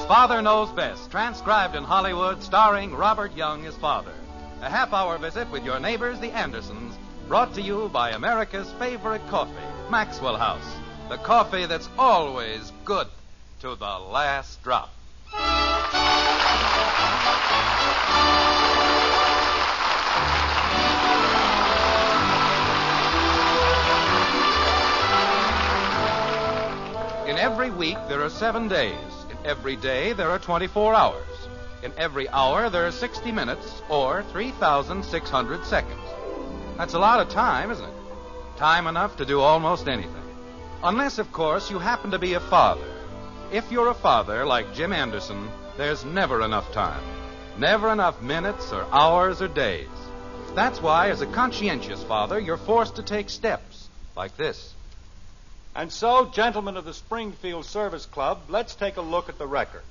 Father Knows Best, transcribed in Hollywood, starring Robert Young as father. A half-hour visit with your neighbors, the Andersons, brought to you by America's favorite coffee, Maxwell House. The coffee that's always good to the last drop. In every week, there are 7 days. In every day, there are 24 hours. In every hour, there are 60 minutes, or 3,600 seconds. That's a lot of time, isn't it? Time enough to do almost anything. Unless, of course, you happen to be a father. If you're a father, like Jim Henderson, there's never enough time. Never enough minutes or hours or days. That's why, as a conscientious father, you're forced to take steps like this. And so, gentlemen of the Springfield Service Club, let's take a look at the record.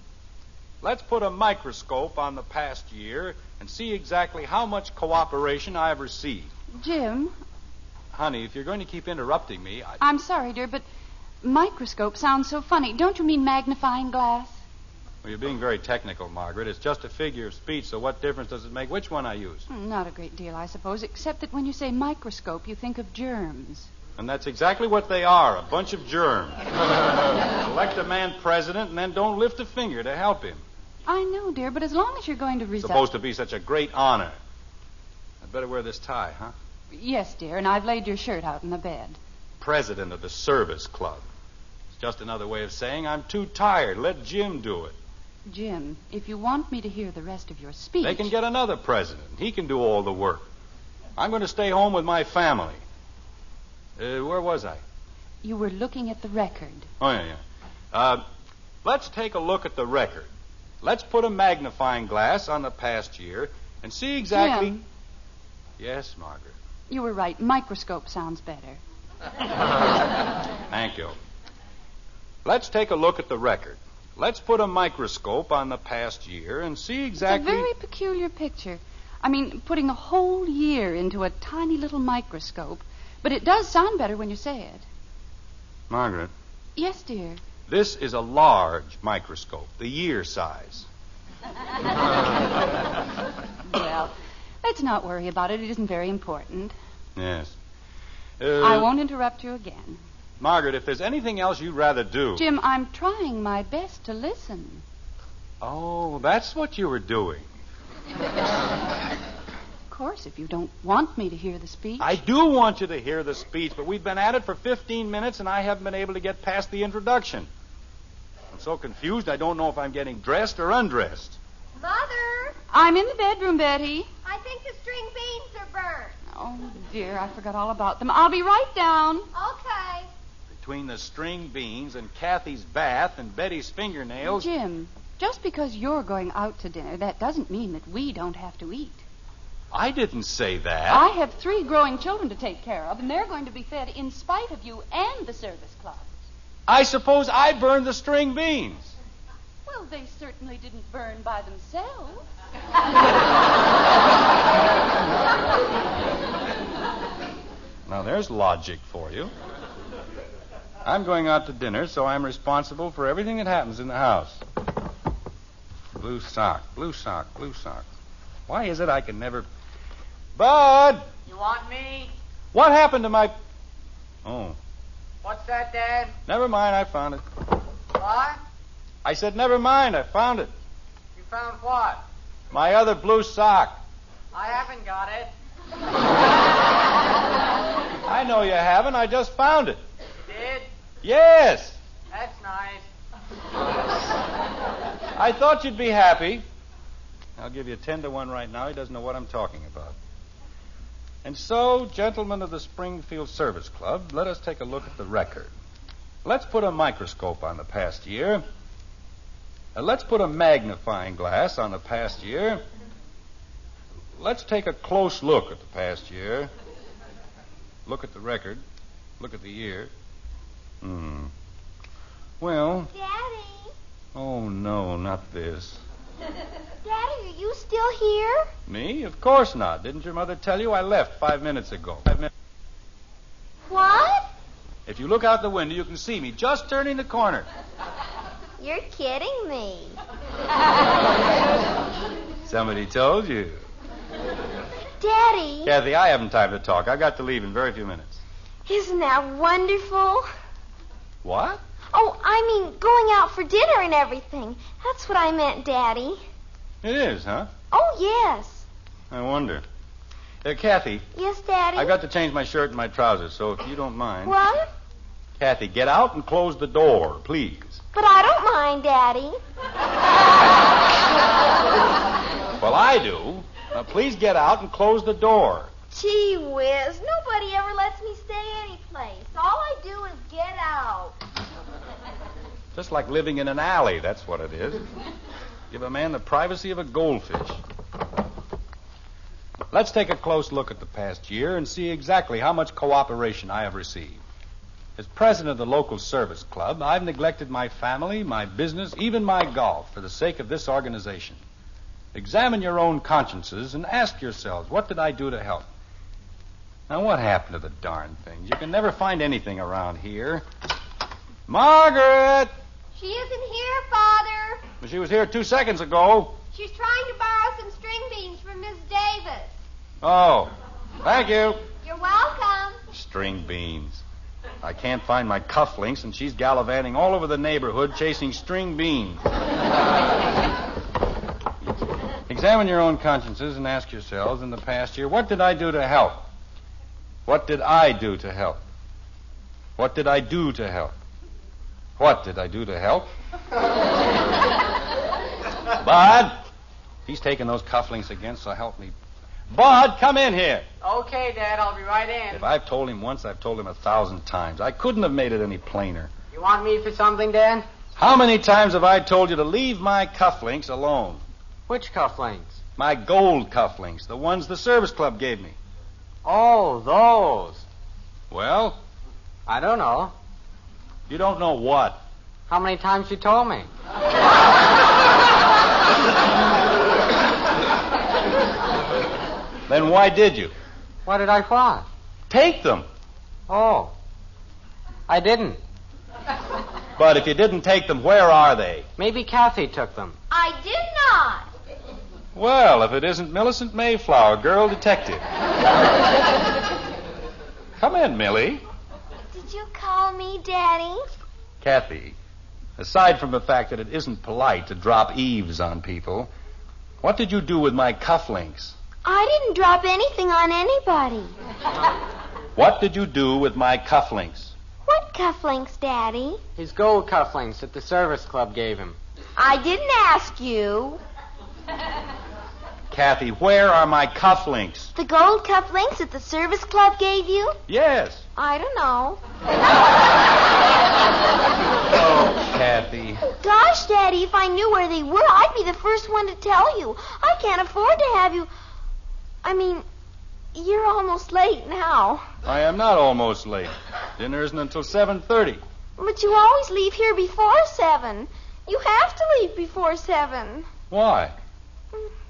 Let's put a microscope on the past year and see exactly how much cooperation I have received. Jim? Honey, if you're going to keep interrupting me, I'm sorry, dear, but microscope sounds so funny. Don't you mean magnifying glass? Well, you're being very technical, Margaret. It's just a figure of speech, so what difference does it make which one I use? Not a great deal, I suppose, except that when you say microscope, you think of germs. And that's exactly what they are, a bunch of germs. Elect a man president and then don't lift a finger to help him. I know, dear, but as long as you're going to It's resign... supposed to be such a great honor. I'd better wear this tie, huh? Yes, dear, and I've laid your shirt out in the bed. President of the Service Club. It's just another way of saying I'm too tired. Let Jim do it. Jim, if you want me to hear the rest of your speech... They can get another president. He can do all the work. I'm going to stay home with my family. Where was I? You were looking at the record. Oh, yeah. Let's take a look at the record. Let's put a magnifying glass on the past year and see exactly... Jim. Yes, Margaret. You were right. Microscope sounds better. Thank you. Let's take a look at the record. Let's put a microscope on the past year and see exactly... It's a very peculiar picture. I mean, putting a whole year into a tiny little microscope. But it does sound better when you say it. Margaret. Yes, dear. This is a large microscope, the year size. Well, let's not worry about it. It isn't very important. Yes. I won't interrupt you again. Margaret, if there's anything else you'd rather do... Jim, I'm trying my best to listen. Oh, that's what you were doing. Of course, if you don't want me to hear the speech. I do want you to hear the speech, but we've been at it for 15 minutes, and I haven't been able to get past the introduction. I'm so confused, I don't know if I'm getting dressed or undressed. Mother! I'm in the bedroom, Betty. I think the string beans are burned. Oh, dear, I forgot all about them. I'll be right down. Okay. Between the string beans and Kathy's bath and Betty's fingernails... Jim, just because you're going out to dinner, that doesn't mean that we don't have to eat. I didn't say that. I have 3 growing children to take care of, and they're going to be fed in spite of you and the service clubs. I suppose I burned the string beans. Well, they certainly didn't burn by themselves. Now, there's logic for you. I'm going out to dinner, so I'm responsible for everything that happens in the house. Blue sock, blue sock, blue sock. Why is it I can never... Bud! You want me? What happened to my... Oh. What's that, Dad? Never mind, I found it. What? I said, never mind, I found it. You found what? My other blue sock. I haven't got it. I know you haven't, I just found it. You did? Yes. That's nice. I thought you'd be happy. I'll give you 10-1 right now. He doesn't know what I'm talking about. And so, gentlemen of the Springfield Service Club, let us take a look at the record. Let's put a microscope on the past year. Let's put a magnifying glass on the past year. Let's take a close look at the past year. Look at the record. Look at the year. Well... Daddy. Oh, no, not this. Daddy, are you still here? Me? Of course not. Didn't your mother tell you? I left 5 minutes ago. What? If you look out the window, you can see me just turning the corner. You're kidding me. Somebody told you. Daddy. Kathy, I haven't time to talk. I've got to leave in very few minutes. Isn't that wonderful? What? Oh, I mean, going out for dinner and everything. That's what I meant, Daddy. It is, huh? Oh, yes. I wonder. Kathy, Yes, Daddy? I've got to change my shirt and my trousers, so if you don't mind. What? Kathy, get out and close the door, please. But I don't mind, Daddy. Well, I do. Now, please get out and close the door. Gee whiz, nobody ever lets me stay any place. All I do is get out. Just like living in an alley, that's what it is. Give a man the privacy of a goldfish. Let's take a close look at the past year and see exactly how much cooperation I have received. As president of the local service club, I've neglected my family, my business, even my golf for the sake of this organization. Examine your own consciences and ask yourselves, what did I do to help? Now, what happened to the darn things? You can never find anything around here. Margaret! She isn't here, Father. She was here 2 seconds ago. She's trying to borrow some string beans from Miss Davis. Oh, thank you. You're welcome. String beans. I can't find my cufflinks, and she's gallivanting all over the neighborhood chasing string beans. Examine your own consciences and ask yourselves, in the past year, what did I do to help? What did I do to help? What did I do to help? What did I do to help? Bud, he's taking those cufflinks again, so help me. Bud, come in here. Okay, Dad, I'll be right in. If I've told him once, I've told him 1,000 times. I couldn't have made it any plainer. You want me for something, Dad? How many times have I told you to leave my cufflinks alone? Which cufflinks? My gold cufflinks, the ones the service club gave me. Oh, those. Well, I don't know. you don't know what. How many times you told me? Then why did you? What did I want? Take them. Oh. I didn't. But if you didn't take them, where are they? Maybe Kathy took them. I did not. Well, if it isn't Millicent Mayflower, girl detective. Come in, Millie. Did you call me, Daddy? Kathy, aside from the fact that it isn't polite to drop eaves on people, what did you do with my cufflinks? I didn't drop anything on anybody. What did you do with my cufflinks? What cufflinks, Daddy? His gold cufflinks that the service club gave him. I didn't ask you. Kathy, where are my cufflinks? The gold cufflinks that the service club gave you? Yes. I don't know. Oh, Kathy. Gosh, Daddy, if I knew where they were, I'd be the first one to tell you. I can't afford to have you... I mean, you're almost late now. I am not almost late. Dinner isn't until 7:30. But you always leave here before 7. You have to leave before 7. Why?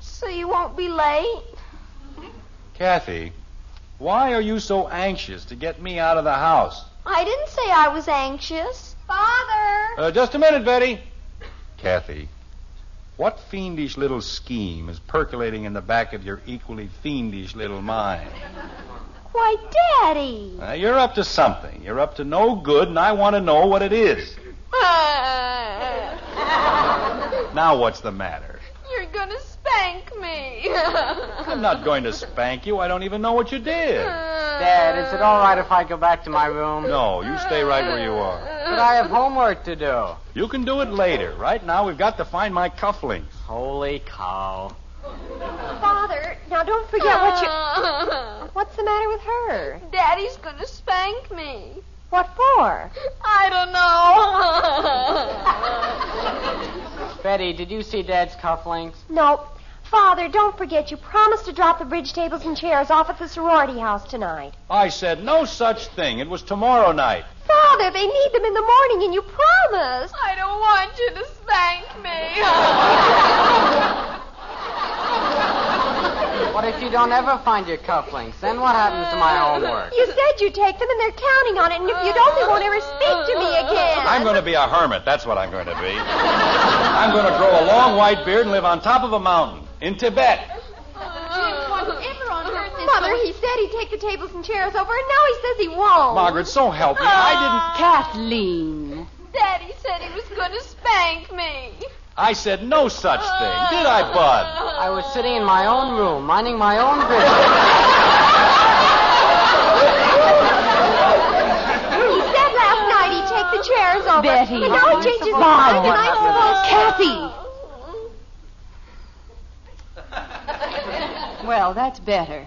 So you won't be late. Kathy, why are you so anxious to get me out of the house? I didn't say I was anxious. Father! Just a minute, Betty. Kathy, what fiendish little scheme is percolating in the back of your equally fiendish little mind? Why, Daddy. You're up to something. You're up to no good, and I want to know what it is. Now what's the matter? You're going to spank me. I'm not going to spank you. I don't even know what you did. Dad, is it all right if I go back to my room? No, you stay right where you are. But I have homework to do. You can do it later. Right now, we've got to find my cufflinks. Holy cow. Father, now don't forget what you... What's the matter with her? Daddy's going to spank me. What for? I don't know. Betty, did you see Dad's cufflinks? Nope. Father, don't forget you promised to drop the bridge tables and chairs off at the sorority house tonight. I said no such thing. It was tomorrow night. Father, they need them in the morning, and you promised. I don't want you to spank me. What if you don't ever find your cufflinks? Then what happens to my homework? You said you'd take them, and they're counting on it, and if you don't, they won't ever speak to me again. I'm going to be a hermit. That's what I'm going to be. I'm going to grow a long white beard and live on top of a mountain in Tibet. Whatever on earth is... Mother, he said he'd take the tables and chairs over, and now he says he won't. Margaret, so help me. I Kathleen. Daddy said he was going to spank me. I said no such thing. Did I, Bud? I was sitting in my own room, minding my own business. He said last night he'd take the chairs over. Betty. But now he changed his mind, and I Kathy. Well, that's better.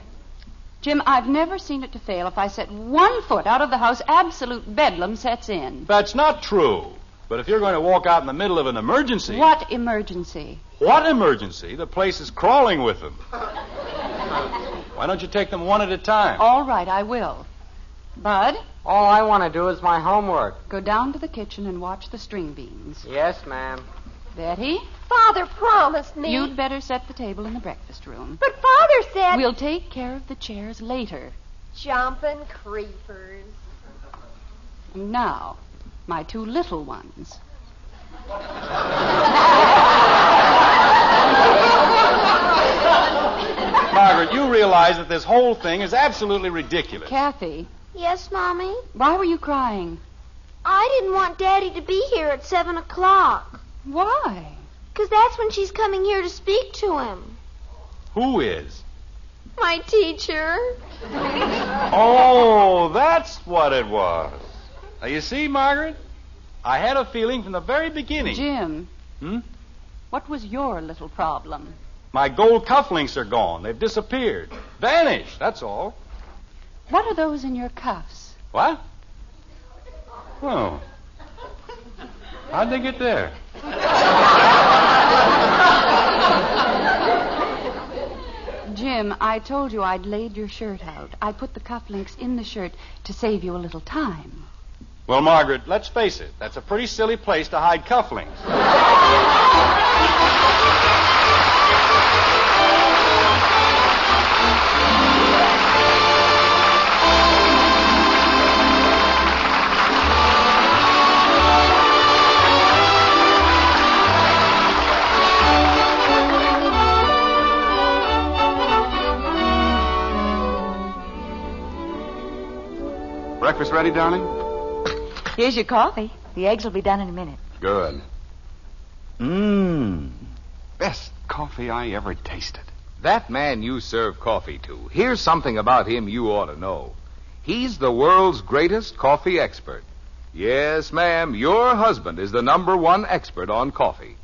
Jim, I've never seen it to fail. If I set 1 foot out of the house, absolute bedlam sets in. That's not true. But if you're going to walk out in the middle of an emergency... What emergency? What emergency? The place is crawling with them. Why don't you take them one at a time? All right, I will. Bud? All I want to do is my homework. Go down to the kitchen and watch the string beans. Yes, ma'am. Betty? Father promised me. You'd better set the table in the breakfast room. But Father said... We'll take care of the chairs later. Jumping creepers. And now, my 2 little ones. Margaret, you realize that this whole thing is absolutely ridiculous. Kathy, Yes, Mommy? why were you crying? I didn't want Daddy to be here at 7 o'clock. Why? Because that's when she's coming here to speak to him. Who is? My teacher. Oh, that's what it was. Now, you see, Margaret, I had a feeling from the very beginning. Jim, Hmm? what was your little problem? My gold cufflinks are gone. They've disappeared. Vanished, that's all. What are those in your cuffs? What? Oh. How'd they get there? Jim, I told you I'd laid your shirt out. I put the cufflinks in the shirt to save you a little time. Well, Margaret, let's face it. That's a pretty silly place to hide cufflinks. Breakfast ready, darling? Here's your coffee. The eggs will be done in a minute. Good. Mmm. Best coffee I ever tasted. That man you serve coffee to, here's something about him you ought to know. He's the world's greatest coffee expert. Yes, ma'am, your husband is the #1 expert on coffee.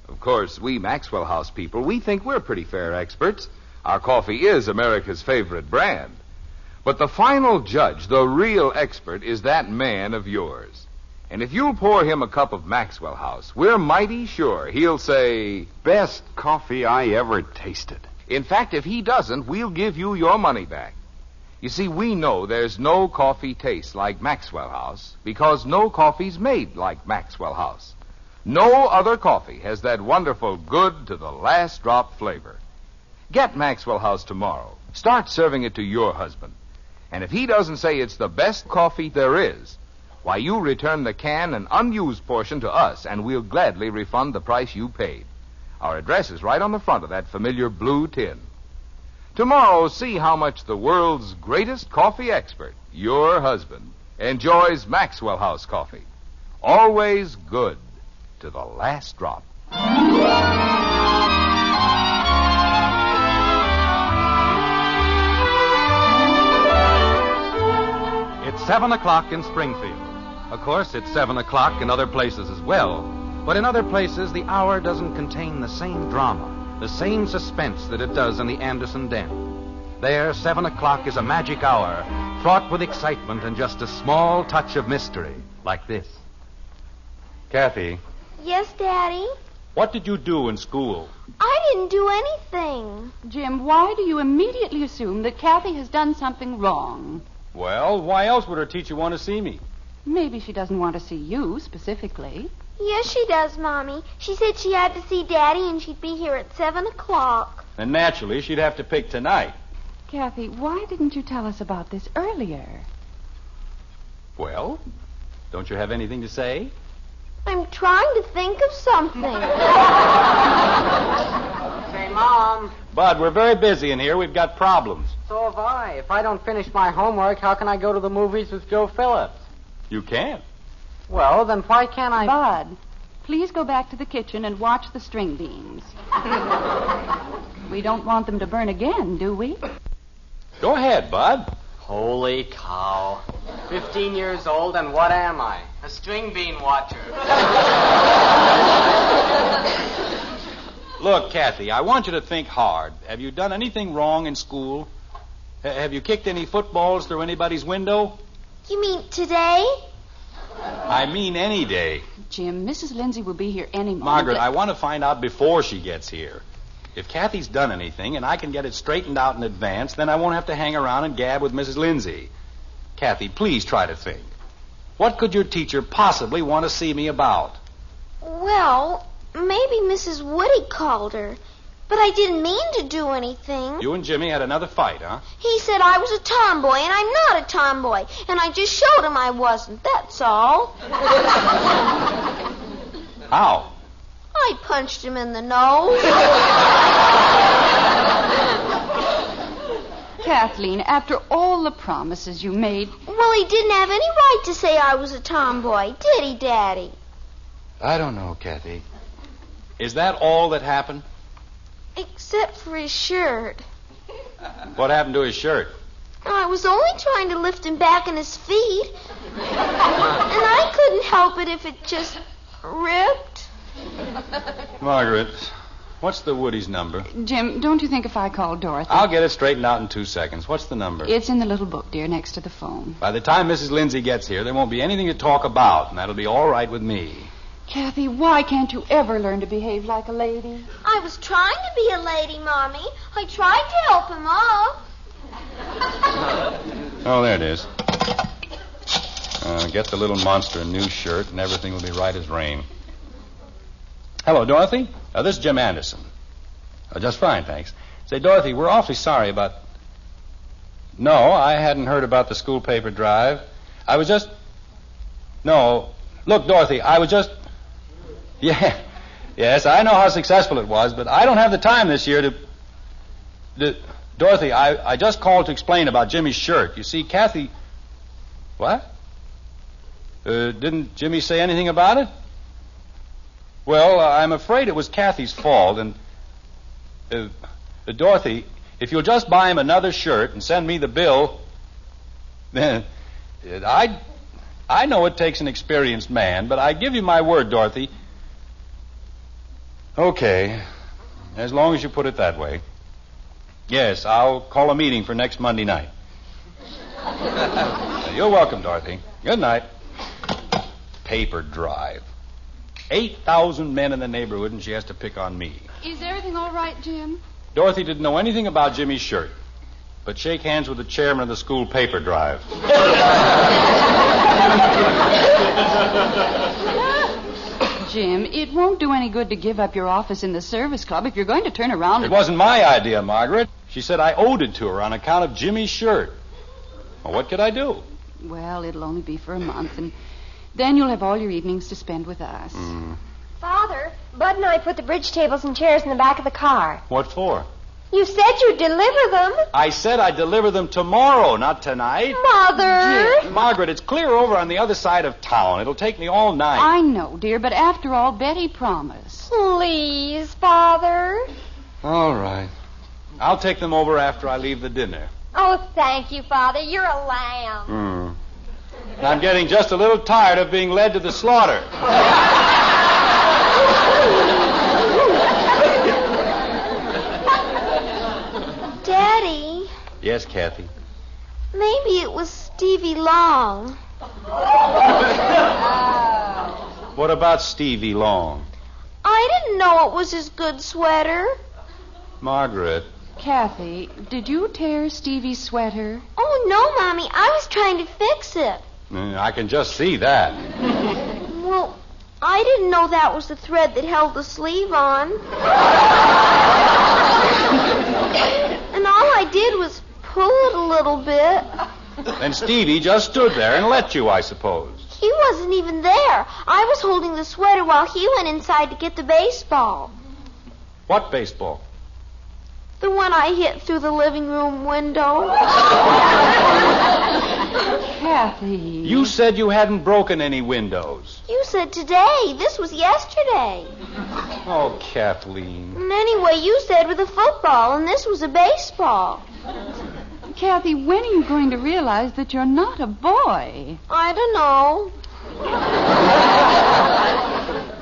Of course, we Maxwell House people, we think we're pretty fair experts. Our coffee is America's favorite brand. But the final judge, the real expert, is that man of yours. And if you'll pour him a cup of Maxwell House, we're mighty sure he'll say... Best coffee I ever tasted. In fact, if he doesn't, we'll give you your money back. You see, we know there's no coffee tastes like Maxwell House because no coffee's made like Maxwell House. No other coffee has that wonderful good to the last drop flavor. Get Maxwell House tomorrow. Start serving it to your husband. And if he doesn't say it's the best coffee there is, why, you return the can and unused portion to us, and we'll gladly refund the price you paid. Our address is right on the front of that familiar blue tin. Tomorrow, see how much the world's greatest coffee expert, your husband, enjoys Maxwell House coffee. Always good to the last drop. It's 7 o'clock in Springfield. Of course, it's 7 o'clock in other places as well. But in other places, the hour doesn't contain the same drama, the same suspense that it does in the Anderson den. There, 7 o'clock is a magic hour, fraught with excitement and just a small touch of mystery, like this. Kathy, Yes, Daddy? what did you do in school? I didn't do anything. Jim, why do you immediately assume that Kathy has done something wrong? Well, why else would her teacher want to see me? Maybe she doesn't want to see you specifically. Yes, she does, Mommy. She said she had to see Daddy and she'd be here at 7 o'clock. And naturally, she'd have to pick tonight. Kathy, why didn't you tell us about this earlier? Well, don't you have anything to say? I'm trying to think of something. Say, Mom. Bud, we're very busy in here. We've got problems. So have I. If I don't finish my homework, how can I go to the movies with Joe Phillips? You can't. Well, then why can't I... Bud, please go back to the kitchen and watch the string beans. We don't want them to burn again, do we? Go ahead, Bud. Holy cow. 15 years old, and what am I? A string bean watcher. Look, Kathy, I want you to think hard. Have you done anything wrong in school? Have you kicked any footballs through anybody's window? You mean today? I mean any day. Jim, Mrs. Lindsay will be here any moment. Margaret, I want to find out before she gets here. If Kathy's done anything and I can get it straightened out in advance, then I won't have to hang around and gab with Mrs. Lindsay. Kathy, please try to think. What could your teacher possibly want to see me about? Well, maybe Mrs. Woody called her. But I didn't mean to do anything. You and Jimmy had another fight, huh? He said I was a tomboy, and I'm not a tomboy. And I just showed him I wasn't, that's all. How? I punched him in the nose. Kathleen, after all the promises you made... Well, he didn't have any right to say I was a tomboy, did he, Daddy? I don't know, Kathy. Is that all that happened? Except for his shirt. What happened to his shirt? I was only trying to lift him back on his feet. And I couldn't help it if it just ripped. Margaret, what's the Woody's number? Jim, don't you think if I call Dorothy... I'll get it straightened out in 2 seconds. What's the number? It's in the little book, dear, next to the phone. By the time Mrs. Lindsay gets here, there won't be anything to talk about, and that'll be all right with me. Kathy, why can't you ever learn to behave like a lady? I was trying to be a lady, Mommy. I tried to help him up. Oh, there it is. Get the little monster a new shirt, and everything will be right as rain. Hello, Dorothy. This is Jim Henderson. Just fine, thanks. Say, Dorothy, we're awfully sorry about... No, I hadn't heard about the school paper drive. I was just... No. Look, Dorothy, I was just... Yeah. Yes, I know how successful it was, but I don't have the time this year to... Dorothy, I just called to explain about Jimmy's shirt. You see, Kathy... What? Didn't Jimmy say anything about it? Well, I'm afraid it was Kathy's fault, and... Dorothy, if you'll just buy him another shirt and send me the bill, then... I know it takes an experienced man, but I give you my word, Dorothy. Okay, as long as you put it that way. Yes, I'll call a meeting for next Monday night. You're welcome, Dorothy. Good night. Paper drive. 8,000 men in the neighborhood, and she has to pick on me. Is everything all right, Jim? Dorothy didn't know anything about Jimmy's shirt, but shake hands with the chairman of the school paper drive. Jim, it won't do any good to give up your office in the service club if you're going to turn around It wasn't my idea, Margaret. She said I owed it to her on account of Jimmy's shirt. Well, what could I do? Well, it'll only be for a month, and then you'll have all your evenings to spend with us. Father, Bud and I put the bridge tables and chairs in the back of the car. What for? You said you'd deliver them. I said I'd deliver them tomorrow, not tonight. Mother! Margaret, it's clear over on the other side of town. It'll take me all night. I know, dear, but after all, Betty promised. Please, Father. All right. I'll take them over after I leave the dinner. Oh, thank you, Father. You're a lamb. I'm getting just a little tired of being led to the slaughter. Daddy, Yes, Kathy. maybe it was Stevie Long. What about Stevie Long? I didn't know it was his good sweater. Margaret. Kathy, did you tear Stevie's sweater? Oh, no, Mommy. I was trying to fix it. I can just see that. Well, I I didn't know that was the thread that held the sleeve on. And all I did was pull it a little bit. Then Stevie just stood there and let you, I suppose. He wasn't even there. I was holding the sweater while he went inside to get the baseball. What baseball? The one I hit through the living room window. Kathy. You said you hadn't broken any windows. You said today. This was yesterday. Oh, Kathleen. And anyway, you said with a football, and this was a baseball. Kathy, when are you going to realize that you're not a boy? I don't know.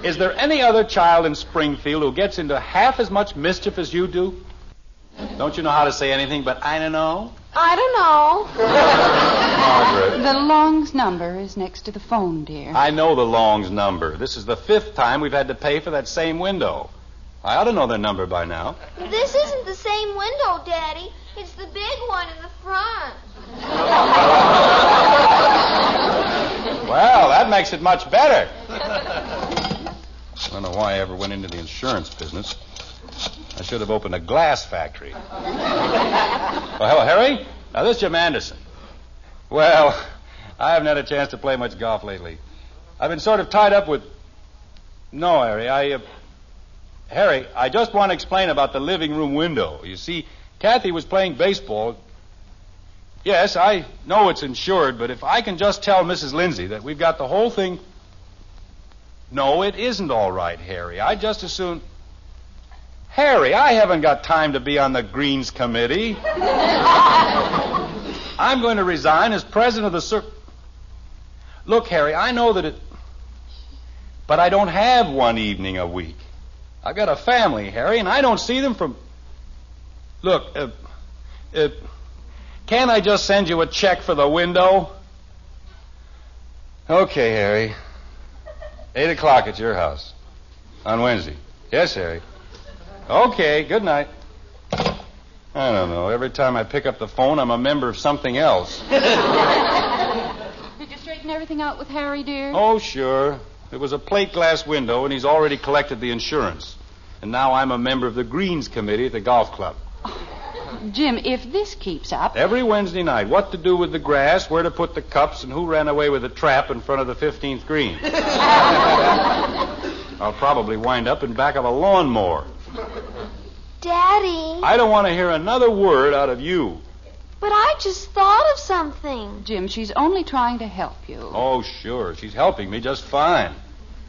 Is there any other child in Springfield who gets into half as much mischief as you do? Don't you know how to say anything but I don't know? I don't know. Margaret. The Long's number is next to the phone, dear. I know the Long's number. This is the 5th time we've had to pay for that same window. I ought to know their number by now. This isn't the same window, Daddy. It's the big one in the front. Well, that makes it much better. I don't know why I ever went into the insurance business. I should have opened a glass factory. Well, hello, Harry. Now, this is Jim Henderson. Well, I haven't had a chance to play much golf lately. I've been sort of tied up with... No, Harry, Harry, I just want to explain about the living room window. You see, Kathy was playing baseball. Yes, I know it's insured, but if I can just tell Mrs. Lindsay that we've got the whole thing... No, it isn't all right, Harry. I'd just as soon... Harry, I haven't got time to be on the Greens Committee. I'm going to resign as president of the Look, Harry, I know that it... But I don't have one evening a week. I've got a family, Harry, and I don't see them from... Look, can't I just send you a check for the window? Okay, Harry. 8 o'clock at your house. On Wednesday. Yes, Harry. Okay, good night. I don't know. Every time I pick up the phone, I'm a member of something else. Did you straighten everything out with Harry, dear? Oh, sure. It was a plate glass window, and he's already collected the insurance. And now I'm a member of the Greens Committee at the golf club. Jim, if this keeps up... Every Wednesday night, what to do with the grass, where to put the cups, and who ran away with the trap in front of the 15th green. I'll probably wind up in back of a lawnmower. Daddy. I don't want to hear another word out of you. But I just thought of something. Jim, she's only trying to help you. Oh, sure. She's helping me just fine.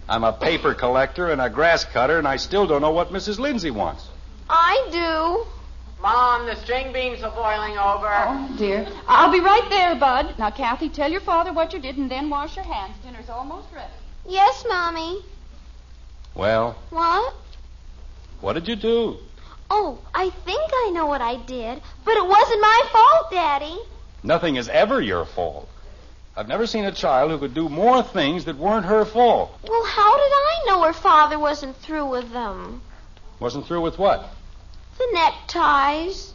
I'm a paper collector and a grass cutter, and I still don't know what Mrs. Lindsay wants. I do. Mom, the string beans are boiling over. Oh, dear. I'll be right there, Bud. Now, Kathy, tell your father what you did and then wash your hands. Dinner's almost ready. Yes, Mommy. Well? What? What did you do? Oh, I think I know what I did, but it wasn't my fault, Daddy. Nothing is ever your fault. I've never seen a child who could do more things that weren't her fault. Well, how did I know her father wasn't through with them? Wasn't through with what? The neckties.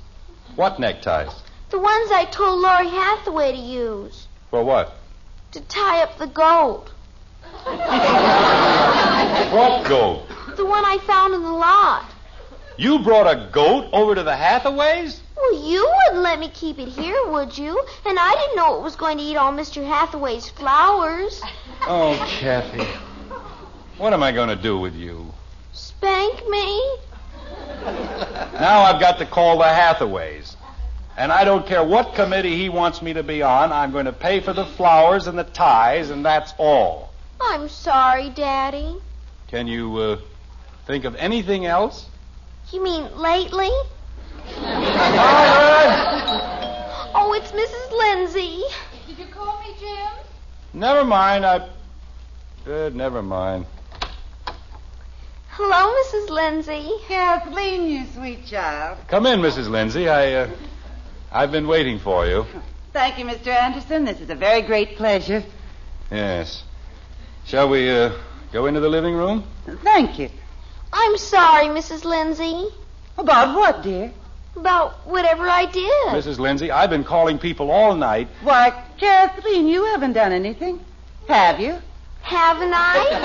What neckties? The ones I told Laurie Hathaway to use. For what? To tie up the goat. What goat? The one I found in the lot. You brought a goat over to the Hathaways? Well, you wouldn't let me keep it here, would you? And I didn't know it was going to eat all Mr. Hathaway's flowers. Oh, Kathy. What am I going to do with you? Spank me? Now I've got to call the Hathaways. And I don't care what committee he wants me to be on. I'm going to pay for the flowers and the ties, and that's all. I'm sorry, Daddy. Can you think of anything else? You mean lately? Margaret! Oh, it's Mrs. Lindsay. Did you call me, Jim? Never mind. Never mind. Hello, Mrs. Lindsay. Kathleen, you sweet child. Come in, Mrs. Lindsay. I've been waiting for you. Thank you, Mr. Anderson. This is a very great pleasure. Yes. Shall we go into the living room? Thank you. I'm sorry, Mrs. Lindsay. About what, dear? About whatever I did. Mrs. Lindsay, I've been calling people all night. Why, Kathleen, you haven't done anything. Have you? Haven't I?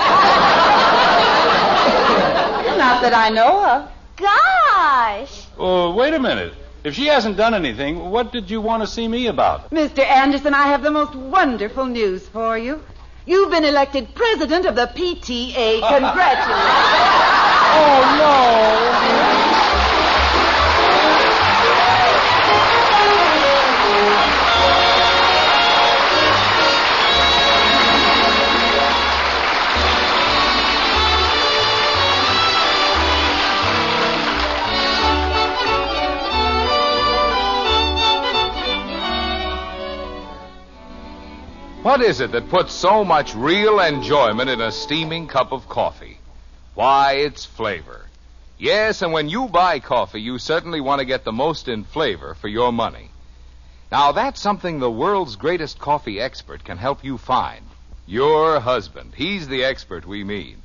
Not that I know of. Gosh. Oh, wait a minute. If she hasn't done anything, what did you want to see me about? Mr. Anderson, I have the most wonderful news for you. You've been elected president of the PTA. Congratulations. Oh, no. What is it that puts so much real enjoyment in a steaming cup of coffee? Why, it's flavor. Yes, and when you buy coffee, you certainly want to get the most in flavor for your money. Now, that's something the world's greatest coffee expert can help you find. Your husband. He's the expert we mean.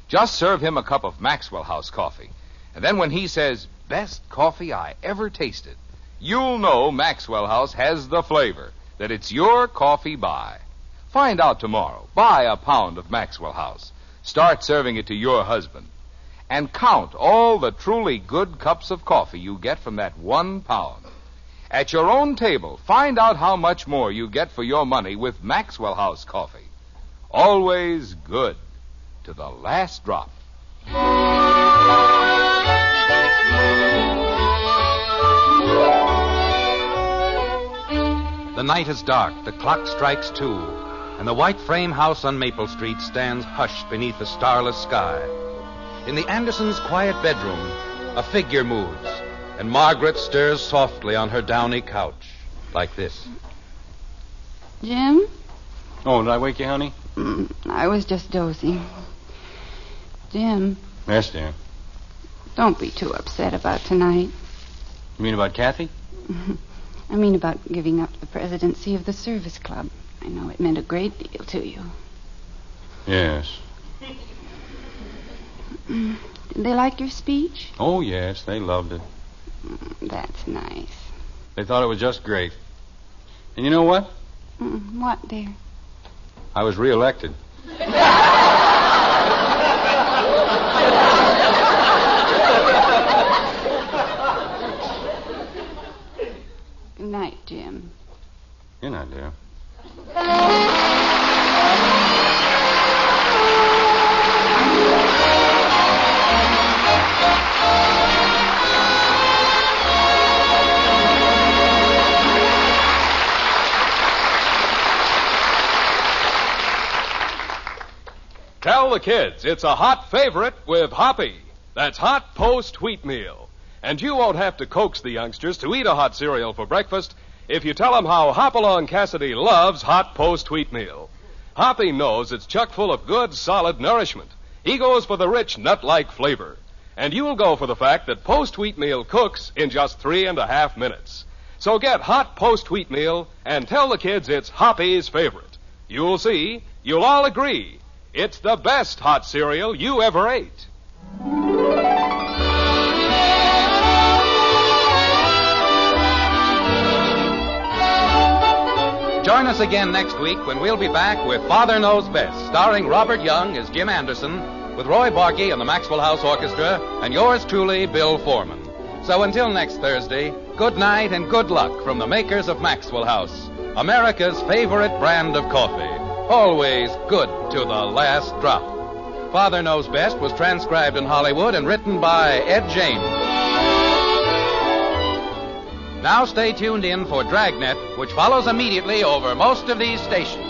Just serve him a cup of Maxwell House coffee. And then when he says, best coffee I ever tasted, you'll know Maxwell House has the flavor, that it's your coffee buy. Find out tomorrow. Buy a pound of Maxwell House. Start serving it to your husband. And count all the truly good cups of coffee you get from that 1 pound. At your own table, find out how much more you get for your money with Maxwell House coffee. Always good to the last drop. The night is dark. The clock strikes 2. And the white frame house on Maple Street stands hushed beneath a starless sky. In the Andersons' quiet bedroom, a figure moves, and Margaret stirs softly on her downy couch, like this. Jim? Oh, did I wake you, honey? I was just dozing. Jim, Yes, dear. don't be too upset about tonight. You mean about Kathy? I mean about giving up the presidency of the service club. I know it meant a great deal to you. Yes. Did they like your speech? Oh, yes, they loved it. That's nice. They thought it was just great. And you know what? What, dear? I was reelected. Good night, Jim. Good night, dear. Tell the kids it's a hot favorite with Hoppy. That's hot post wheat meal. And you won't have to coax the youngsters to eat a hot cereal for breakfast if you tell them how Hopalong Cassidy loves hot post wheat meal. Hoppy knows it's chock full of good, solid nourishment. He goes for the rich, nut-like flavor. And you'll go for the fact that post wheat meal cooks in just 3.5 minutes. So get hot post wheat meal and tell the kids it's Hoppy's favorite. You'll see, you'll all agree, it's the best hot cereal you ever ate. Join us again next week when we'll be back with Father Knows Best, starring Robert Young as Jim Anderson, with Roy Barkey and the Maxwell House Orchestra, and yours truly, Bill Foreman. So until next Thursday, good night and good luck from the makers of Maxwell House, America's favorite brand of coffee. Always good to the last drop. Father Knows Best was transcribed in Hollywood and written by Ed James. Now stay tuned in for Dragnet, which follows immediately over most of these stations.